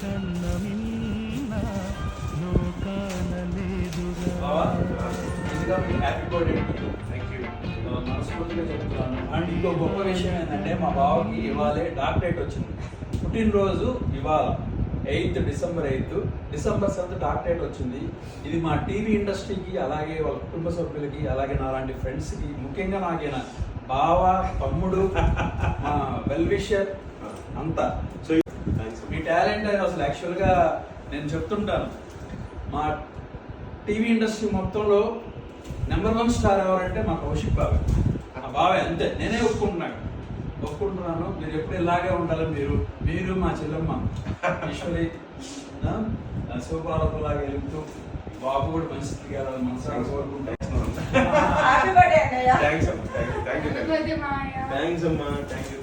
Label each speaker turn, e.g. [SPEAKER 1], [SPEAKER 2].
[SPEAKER 1] కన్న మిన్న లోకాన లేదుగా.
[SPEAKER 2] Happy birthday.
[SPEAKER 3] Thank you.
[SPEAKER 2] మనస్ఫూర్తిగా చెప్తున్నాను. అండ్ ఇంకో గొప్ప విషయం ఏంటంటే మా బావకి ఇవాళే డాక్టరేట్ వచ్చింది. పుట్టినరోజు ఇవాళ 8th December 8th, December 7th doctorate వచ్చింది. ఇది మా టీవీ ఇండస్ట్రీకి, అలాగే వాళ్ళ కుటుంబ సభ్యులకి, అలాగే నాలాంటి ఫ్రెండ్స్కి, ముఖ్యంగా నాకైనా బావ, తమ్ముడు, మా వెల్ విషర్ అంతా.
[SPEAKER 3] So thanks.
[SPEAKER 2] మీ టాలెంట్ అనేది అసలు యాక్చువల్గా నేను చెప్తుంటాను, మా టీవీ ఇండస్ట్రీ మొత్తంలో నెంబర్ 1 స్టార్ ఎవరంటే మా కౌశిక్ బాబే. మా బావే, అంతే. నేనే ఒప్పుకుంటున్నాను. మీరు ఎప్పుడు ఇలాగే ఉండాలి. మీరు మా చెల్లెమ్మ ఈశ్వరి శివపార్వతులాగా వెళ్తూ బాబు కూడా మంచి స్థితికి మనసారా కోరుకుంటే.
[SPEAKER 3] థ్యాంక్స్ అమ్మా. Thank you. థ్యాంక్స్ అమ్మా. Thank you.